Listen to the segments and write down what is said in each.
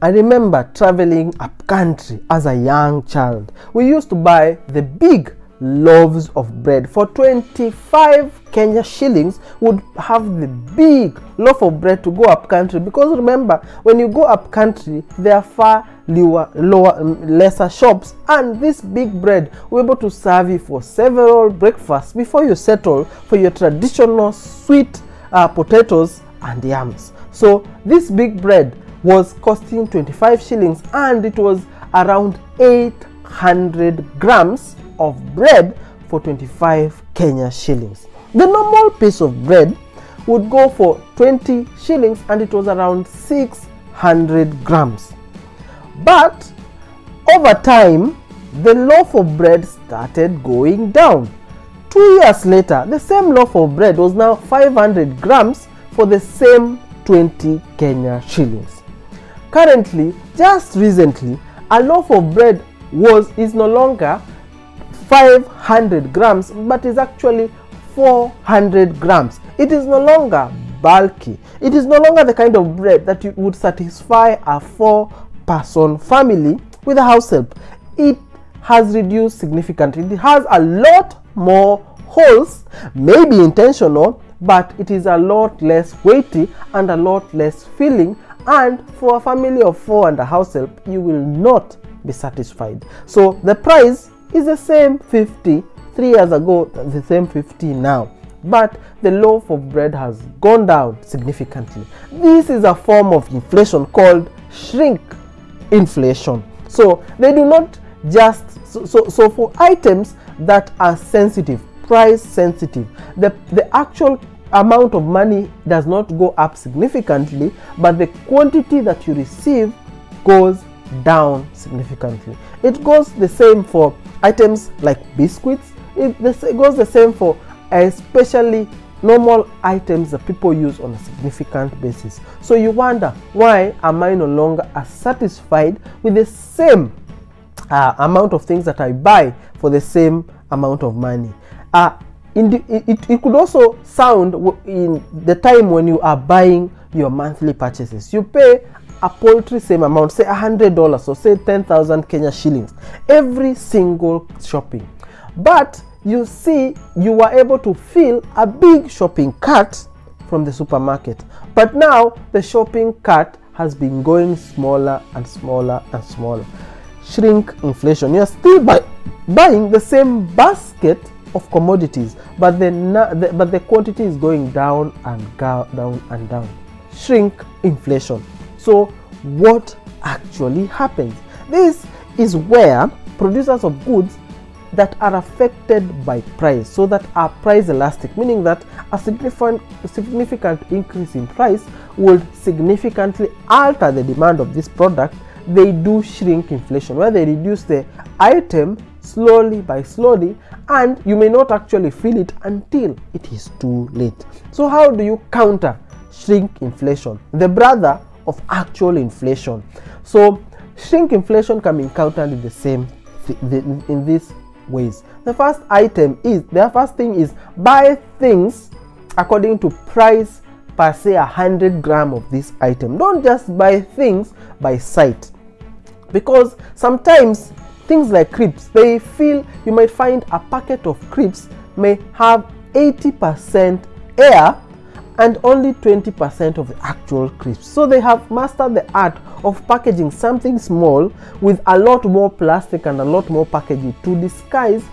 I remember traveling up country as a young child. We used to buy the big loaves of bread. For 25 Kenya shillings, would have the big loaf of bread to go up country, because remember, when you go up country, there are far lesser shops, and this big bread will be able to serve you for several breakfasts before you settle for your traditional sweet potatoes and yams. So this big bread was costing 25 shillings, and it was around 800 grams of bread for 25 Kenya shillings. The normal piece of bread would go for 20 shillings, and it was around 600 grams. But over time, the loaf of bread started going down. 2 years later, the same loaf of bread was now 500 grams for the same 20 Kenya shillings. Currently, just recently, a loaf of bread is no longer 500 grams, but is actually 400 grams. It is no longer bulky. It is no longer the kind of bread that you would satisfy a 4-person family with a house help. It has reduced significantly. It has a lot more holes, maybe intentional, but it is a lot less weighty and a lot less filling, and for a family of 4 and a house help, you will not be satisfied. So the price is the same 50 3 years ago, the same 50 now, but the loaf of bread has gone down significantly. This is a form of inflation called shrinkflation. So they do not just so for items that are sensitive, price sensitive, the actual amount of money does not go up significantly, but the quantity that you receive goes down significantly. It goes the same for items like biscuits. It goes the same for especially normal items that people use on a significant basis. So you wonder, why am I no longer as satisfied with the same amount of things that I buy for the same amount of money? It could also sound in the time when you are buying your monthly purchases. You pay a paltry same amount, say $100, or say 10,000 Kenya shillings every single shopping. But you see, you were able to fill a big shopping cart from the supermarket. But now the shopping cart has been going smaller and smaller and smaller. Shrinkflation. You are still buying the same basket of commodities, but the quantity is going down and down and down. Shrinkflation. So what actually happens? This is where producers of goods that are affected by price, so that are price elastic, meaning that a significant increase in price would significantly alter the demand of this product. They do shrinkflation, where they reduce the item slowly by slowly, and you may not actually feel it until it is too late. So how do you counter shrinkflation, the brother of actual inflation? So shrinkflation can be encountered in the same in these ways. The first thing is buy things according to price per se 100 gram of this item. Don't just buy things by sight, because sometimes things like crisps, you might find a packet of crisps may have 80% air and only 20% of the actual crisps. So they have mastered the art of packaging something small with a lot more plastic and a lot more packaging to disguise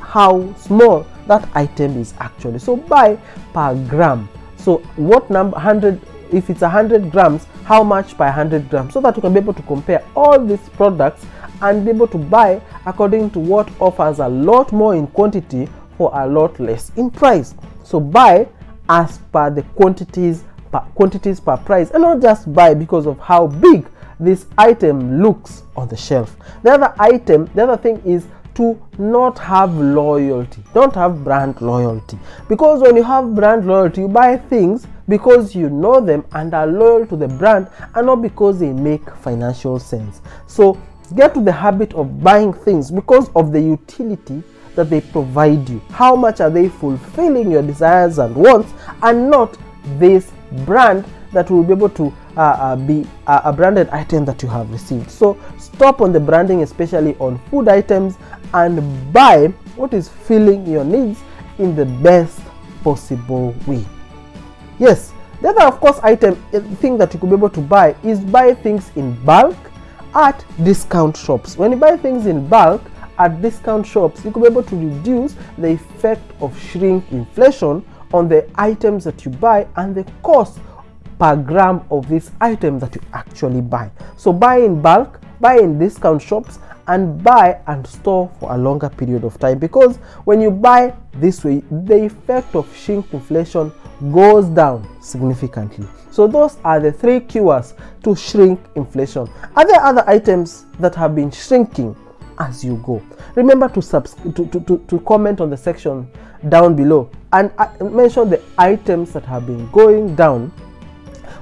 how small that item is actually. So buy per gram. So what number, 100, if it's 100 grams, how much per 100 grams, so that you can be able to compare all these products and be able to buy according to what offers a lot more in quantity for a lot less in price. So buy as per the quantities per price, and not just buy because of how big this item looks on the shelf. The other thing is to not have loyalty. Don't have brand loyalty, because when you have brand loyalty, you buy things because you know them and are loyal to the brand, and not because they make financial sense. So get to the habit of buying things because of the utility that they provide you. How much are they fulfilling your desires and wants, and not this brand that will be able to be a branded item that you have received. So stop on the branding, especially on food items, and buy what is filling your needs in the best possible way. Yes, the other, of course, thing that you could be able to buy is buy things in bulk at discount shops. When you buy things in bulk at discount shops, you could be able to reduce the effect of shrinkflation on the items that you buy and the cost per gram of this item that you actually buy. So buy in bulk, buy in discount shops, and buy and store for a longer period of time, because when you buy this way, the effect of shrinkflation goes down significantly. So those are the 3 cures to shrinkflation. Are there other items that have been shrinking as you go? Remember to comment on the section down below and mention the items that have been going down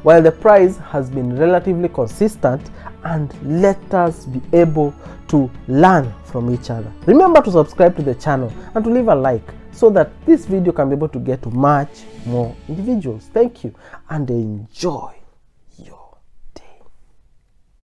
while the price has been relatively consistent, and let us be able to learn from each other. Remember to subscribe to the channel and to leave a like so that this video can be able to get to much more individuals. Thank you and enjoy.